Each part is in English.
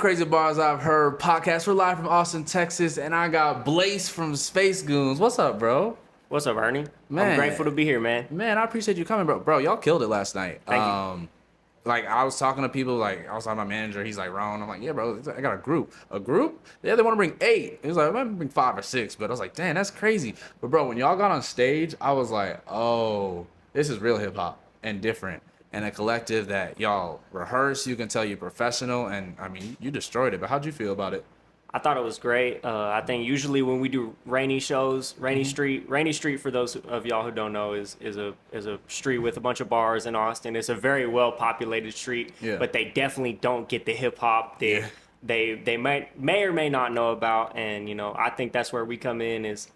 Crazy Bars I've Heard podcast. We're live from Austin, Texas, and I got Blayce from Space Goons. What's up, bro? What's up, Ernie? I'm Man, grateful to be here, man. man, I appreciate you coming, bro. Bro, y'all killed it last night. Thank you. Like I was talking to people, like I was talking to my manager. He's like, Ron. I'm like, yeah, bro. I got a group. A group? Yeah, they want to bring 8. He was like, I'm gonna bring 5 or 6. But I was like, damn, that's crazy. But bro, when y'all got on stage, I was like, oh, this is real hip hop and different. And a collective that y'all rehearse. You can tell you're professional, and I mean, you destroyed it. But how'd you feel about it? I thought it was great. I think usually when we do rainy shows, Rainy Street for those of y'all who don't know is a street with a bunch of bars in Austin. It's a very well populated street, Yeah. but they definitely don't get the hip hop that they may or may not know about. And I think that's where we come in. Is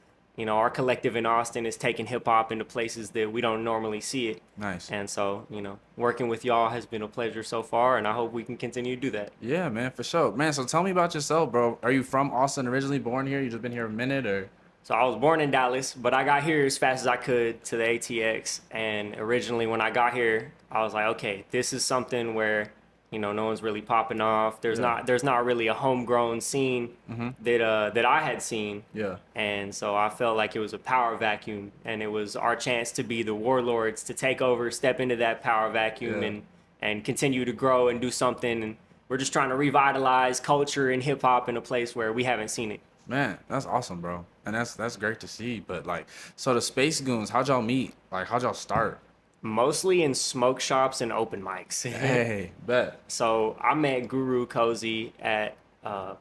our collective in Austin is taking hip hop into places that we don't normally see it. Nice. And so working with y'all has been a pleasure so far, and I hope we can continue to do that. Yeah, man, for sure. Man, so tell me about yourself, bro. Are you from Austin originally, born here? You just been here a minute, or? So I was born in Dallas, but I got here as fast as I could to the ATX. And originally when I got here, I was like, okay, this is something where, no one's really popping off. There's not really a homegrown scene that I had seen. Yeah. And so I felt like it was a power vacuum, and it was our chance to be the warlords, to take over, step into that power vacuum and continue to grow and do something. And we're just trying to revitalize culture and hip hop in a place where we haven't seen it. Man, that's awesome, bro. And that's great to see. But like, so the Space Goons, how'd y'all meet? Like, how'd y'all start? Mostly in smoke shops and open mics. Hey, bet. So I met Guru Cozy at Oat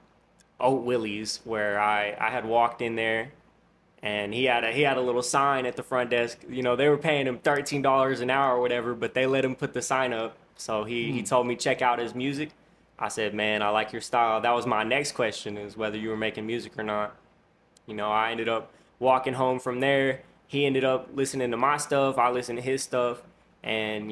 Willie's, where I had walked in there, and he had a little sign at the front desk. They were paying him $13 an hour or whatever, but they let him put the sign up. So he told me check out his music. I said, man, I like your style. That was my next question, is whether you were making music or not. I ended up walking home from there. He ended up listening to my stuff. I listened to his stuff. And,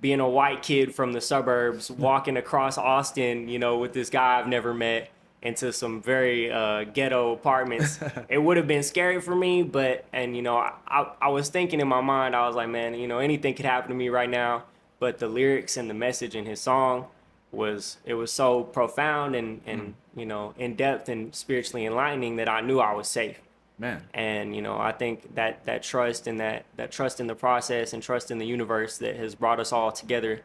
being a white kid from the suburbs, walking across Austin, with this guy I've never met, into some very ghetto apartments, it would have been scary for me. But, I was thinking in my mind, I was like, man, anything could happen to me right now. But the lyrics and the message in his song was so profound and in depth and spiritually enlightening that I knew I was safe. Man. And I think that trust and that trust in the process and trust in the universe that has brought us all together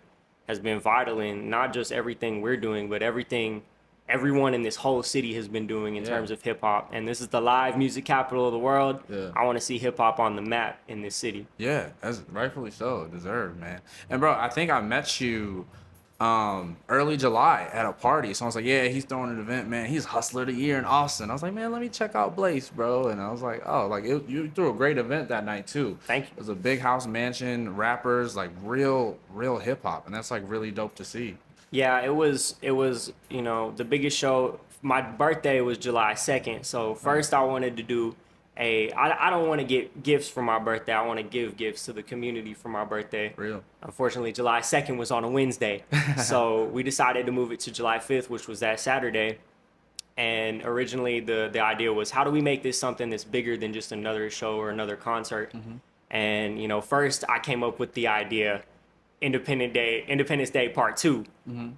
has been vital in not just everything we're doing, but everything everyone in this whole city has been doing in terms of hip hop. And this is the live music capital of the world. Yeah. I want to see hip hop on the map in this city. Yeah, that's rightfully so. Deserved, man. And bro, I think I met you early July at a party. So I was like, yeah, he's throwing an event, man. He's Hustler of the Year in Austin. I was like, man, let me check out Blayce, bro. And I was like, oh, like you threw a great event that night too. Thank you. It was a big house mansion, rappers, like real hip hop, and that's like really dope to see. Yeah, it was the biggest show. My birthday was July 2nd. So first I wanted to do I don't want to get gifts for my birthday. I want to give gifts to the community for my birthday. Real. Unfortunately, July 2nd was on a Wednesday. So we decided to move it to July 5th, which was that Saturday. And originally the idea was, how do we make this something that's bigger than just another show or another concert? And, first I came up with the idea, Independence Day Part 2.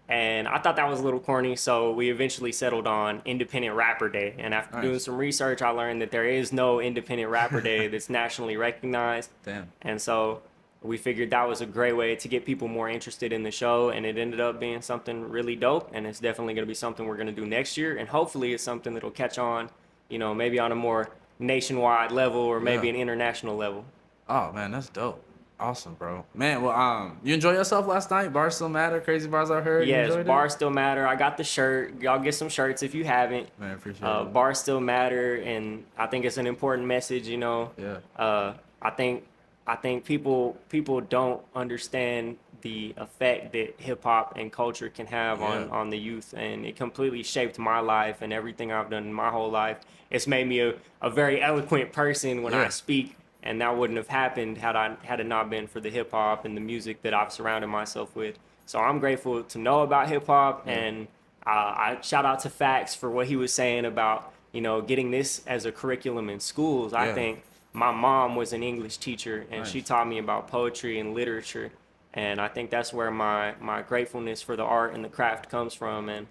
And I thought that was a little corny, so we eventually settled on Independent Rapper Day. And after doing some research, I learned that there is no Independent Rapper Day that's nationally recognized. Damn. And so we figured that was a great way to get people more interested in the show, and it ended up being something really dope. And it's definitely going to be something we're going to do next year, and hopefully it's something that'll catch on, maybe on a more nationwide level or maybe an international level. Oh man, that's dope. Awesome, bro. Man, well, you enjoy yourself last night? Bars still matter? Crazy Bars I've heard? Yes, bars still matter. I got the shirt. Y'all get some shirts if you haven't. Man, appreciate it. Bars still matter, and I think it's an important message, Yeah. I think people don't understand the effect that hip hop and culture can have on the youth, and it completely shaped my life and everything I've done in my whole life. It's made me a very eloquent person when I speak. And that wouldn't have happened had it not been for the hip hop and the music that I've surrounded myself with. So I'm grateful to know about hip hop, and I shout out to Fax for what he was saying about getting this as a curriculum in schools. I think my mom was an English teacher, and she taught me about poetry and literature, and I think that's where my gratefulness for the art and the craft comes from. And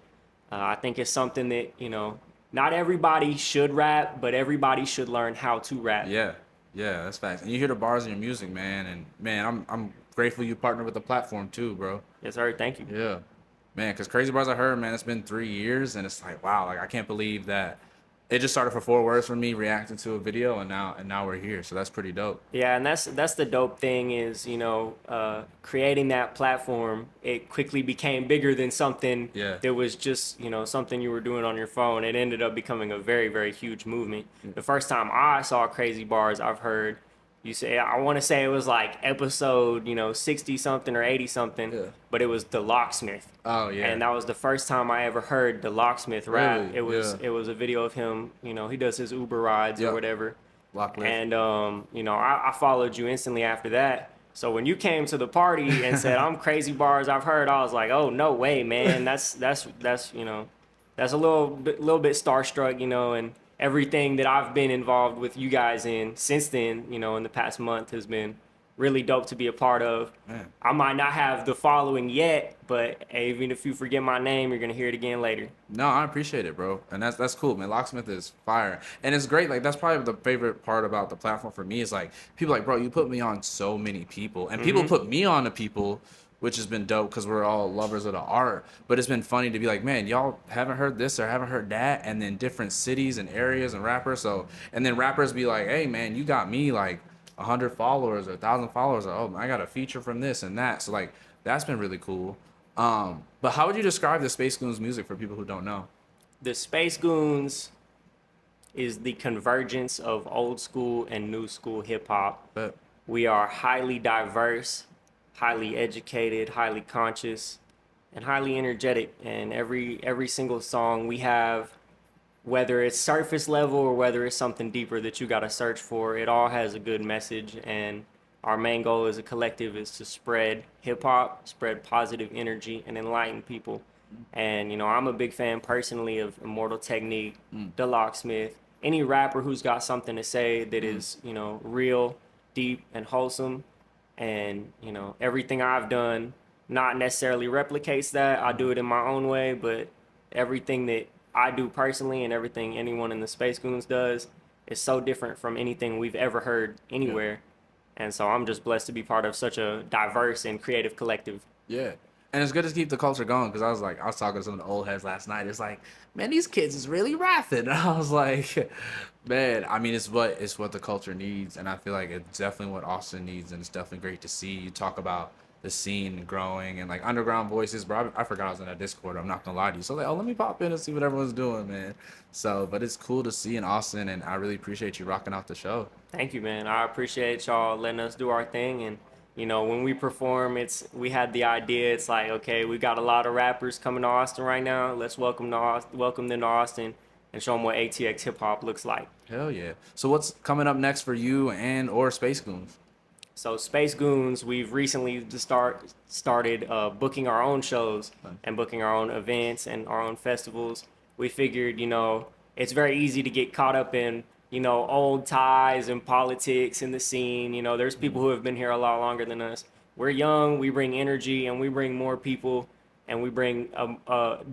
I think it's something that, you know, not everybody should rap, but everybody should learn how to rap. Yeah, yeah, that's facts. And you hear the bars in your music, man. And man, I'm grateful you partnered with the platform too, bro. Yes, sir. Thank you. Yeah, man. Cause Crazy Bars I heard, man, it's been 3 years, and it's like wow, like I can't believe that it just started for 4 words for me reacting to a video, and now we're here. So that's pretty dope. Yeah, and that's the dope thing is, you know, creating that platform. It quickly became bigger than something Yeah, that was just, you know, something you were doing on your phone. It ended up becoming a very, very huge movement. The first time I saw Crazy Bars, I've heard you say, I want to say it was like episode, you know, 60 something or 80 something, yeah. but it was The Locksmith. Oh yeah, And that was the first time I ever heard The Locksmith rap. really? It Yeah, was a video of him, you know, he does his Uber rides or yep. whatever. Lock lift. And you know, I followed you instantly after that. So when you came to the party and said, "I'm Crazy Bars," I've heard, I was like, "Oh no way, man! That's you know, that's a little bit starstruck, you know." And everything that I've been involved with you guys in since then, you know, in the past month has been really dope to be a part of. Man. I might not have the following yet, but hey, even if you forget my name, you're gonna hear it again later. No, I appreciate it, bro, and that's cool, man. Locksmith is fire, and it's great. Like that's probably the favorite part about the platform for me is like people like, bro, you put me on so many people, and people put me on to people, which has been dope because we're all lovers of the art. But it's been funny to be like, man, y'all haven't heard this or haven't heard that, and then different cities and areas and rappers. So and then rappers be like, hey, man, you got me like 100 followers or 1,000 followers. Or, oh, I got a feature from this and that. So like that's been really cool. But how would you describe the Space Goons music for people who don't know? The Space Goons is the convergence of old school and new school hip hop. But We are highly diverse, highly educated, highly conscious, and highly energetic. And every single song we have, whether it's surface level or whether it's something deeper that you got to search for, it all has a good message. And our main goal as a collective is to spread hip hop, spread positive energy, and enlighten people. And you know, I'm a big fan personally of Immortal Technique, The Locksmith, any rapper who's got something to say that is, you know, real, deep, and wholesome. And you know, everything I've done not necessarily replicates that. I do it in my own way, but everything that I do personally and everything anyone in the Space Goons does is so different from anything we've ever heard yeah, anywhere. And so I'm just blessed to be part of such a diverse and creative collective. yeah. And it's good to keep the culture going because I was talking to some of the old heads last night. It's like, man, these kids is really rapping. And I was like, man, I mean, it's what the culture needs, and I feel like it's definitely what Austin needs, and it's definitely great to see you talk about the scene growing and like underground voices. Bro, I forgot I was in that Discord. I'm not gonna lie to you. So like, oh, let me pop in and see what everyone's doing, man. So, but it's cool to see in Austin, and I really appreciate you rocking out the show. Thank you, man. I appreciate y'all letting us do our thing. And you know, when we perform, we had the idea. It's like, okay, we got a lot of rappers coming to Austin right now. Let's welcome them to Austin and show them what ATX hip hop looks like. Hell yeah. So what's coming up next for you and or Space Goons? So Space Goons, we've recently started booking our own shows and booking our own events and our own festivals. We figured, you know, it's very easy to get caught up in, you know, old ties and politics in the scene. You know, there's people who have been here a lot longer than us. We're young, we bring energy, and we bring more people, and we bring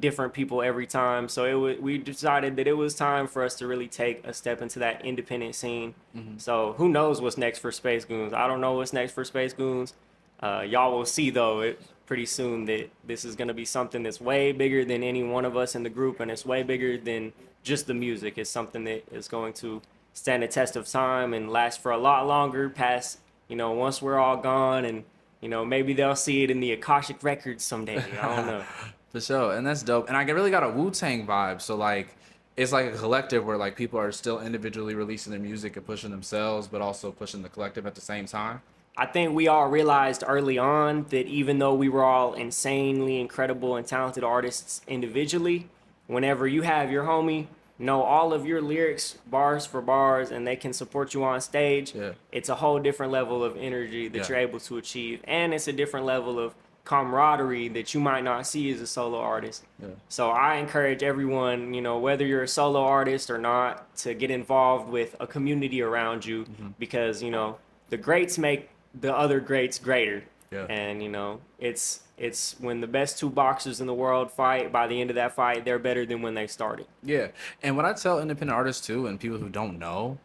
different people every time. So we decided that it was time for us to really take a step into that independent scene. So who knows what's next for Space Goons? I don't know what's next for Space Goons. Y'all will see though pretty soon that this is gonna be something that's way bigger than any one of us in the group, and it's way bigger than just the music. It's something that is going to stand the test of time and last for a lot longer past, you know, once we're all gone, and you know, maybe they'll see it in the Akashic Records someday. I don't know. For sure, and that's dope. And I really got a Wu-Tang vibe. So like, it's like a collective where like people are still individually releasing their music and pushing themselves, but also pushing the collective at the same time. I think we all realized early on that even though we were all insanely incredible and talented artists individually, whenever you have your homie know all of your lyrics bars for bars and they can support you on stage, Yeah, it's a whole different level of energy that yeah, you're able to achieve. And it's a different level of camaraderie that you might not see as a solo artist. yeah, So I encourage everyone, you know, whether you're a solo artist or not, to get involved with a community around you because, you know, the greats make the other greats greater. yeah. And, you know, it's It's when the best two boxers in the world fight. By the end of that fight, they're better than when they started. Yeah. And what I tell independent artists too, and people who don't know,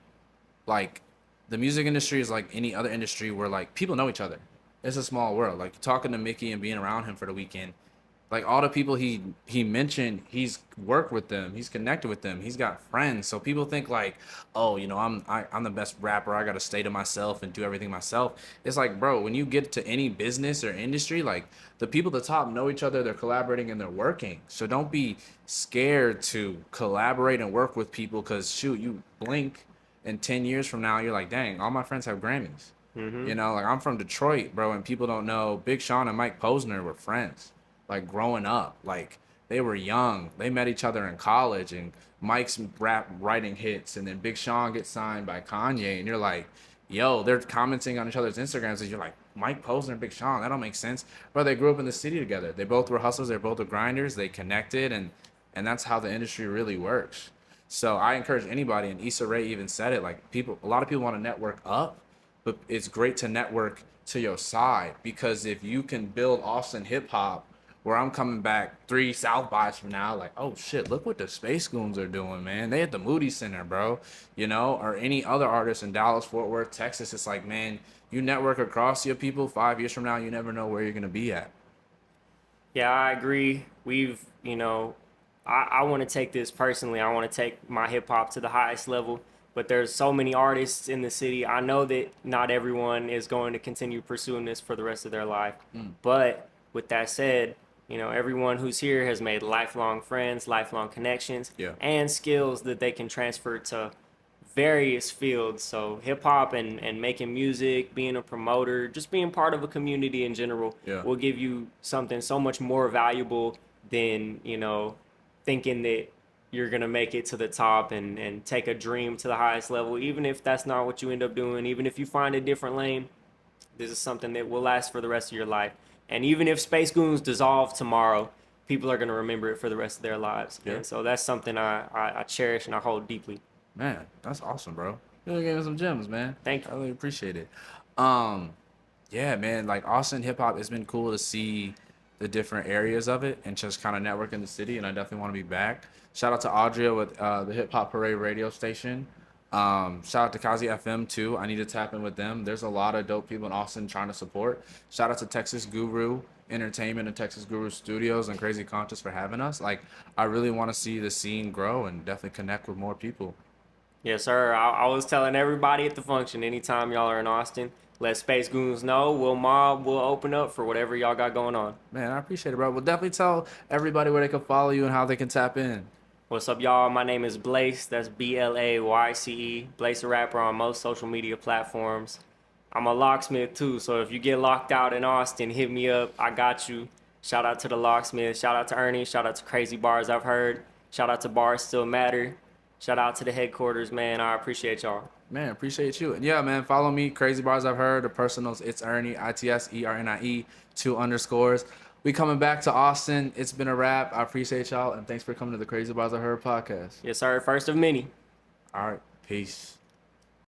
like, the music industry is like any other industry where like people know each other. It's a small world. Like talking to Mickey and being around him for the weekend, like all the people he mentioned, he's worked with them, he's connected with them, he's got friends. So people think like, oh, you know, I'm the best rapper, I gotta stay to myself and do everything myself. It's like, bro, when you get to any business or industry, like the people at the top know each other, they're collaborating and they're working. So don't be scared to collaborate and work with people, because shoot, you blink and 10 years from now you're like, dang, all my friends have Grammys. You know, like I'm from Detroit, bro, and people don't know Big Sean and Mike Posner were friends, like growing up. Like they were young. They met each other in college, and Mike's rap writing hits, and then Big Sean gets signed by Kanye, and you're like, yo, they're commenting on each other's Instagrams, and you're like, Mike Posner and Big Sean, that don't make sense. Bro, they grew up in the city together. They both were hustlers. They both were grinders. They connected, and that's how the industry really works. So I encourage anybody, and Issa Rae even said it, like a lot of people want to network up, but it's great to network to your side, because if you can build Austin hip hop, where I'm coming back 3 South bys from now, like, oh shit, look what the Space Goons are doing, man. They at the Moody Center, bro. You know, or any other artists in Dallas, Fort Worth, Texas. It's like, man, you network across your people, 5 years from now, you never know where you're gonna be at. Yeah, I agree. I want to take this personally. I want to take my hip hop to the highest level. But there's so many artists in the city. I know that not everyone is going to continue pursuing this for the rest of their life. But with that said, everyone who's here has made lifelong friends, lifelong connections, Yeah. and skills that they can transfer to various fields. So hip hop and making music, being a promoter, just being part of a community in general Yeah. will give you something so much more valuable than, thinking that you're gonna make it to the top and take a dream to the highest level. Even if that's not what you end up doing, even if you find a different lane, this is something that will last for the rest of your life. And even if Space Goons dissolve tomorrow, people are gonna remember it for the rest of their lives. Yeah. And so that's something I cherish and I hold deeply. Man, that's awesome, bro. You really gave me some gems, man. Thank you. I really appreciate it. Um, yeah, man, like Austin hip hop, it's been cool to see the different areas of it and just kind of network in the city, and I definitely want to be back. Shout out to Audria with the Hip Hop Parade radio station. Shout out to Kazi FM too. I need to tap in with them. There's a lot of dope people in Austin trying to support. Shout out to Texas Guru Entertainment and Texas Guru Studios and Crazy Conscious for having us. Like, I really want to see the scene grow and definitely connect with more people. Yes, sir. I was telling everybody at the function, anytime y'all are in Austin, let Space Goons know. We'll open up for whatever y'all got going on. Man, I appreciate it, bro. We'll definitely tell everybody where they can follow you and how they can tap in. What's up, y'all? My name is Blayce. That's Blayce. Blayce a rapper on most social media platforms. I'm a locksmith too, so if you get locked out in Austin, hit me up. I got you. Shout out to the locksmith. Shout out to Ernie. Shout out to Crazy Bars I've heard. Shout out to Bars Still Matter. Shout out to the headquarters, man. I appreciate y'all. Man, appreciate you. And yeah, man, follow me. Crazy Bars I've heard. The personals, it's Ernie, ITSERNIE, 2 underscores. We coming back to Austin. It's been a wrap. I appreciate y'all, and thanks for coming to the Crazy Bars I Heard podcast. Yes, sir. First of many. All right, peace.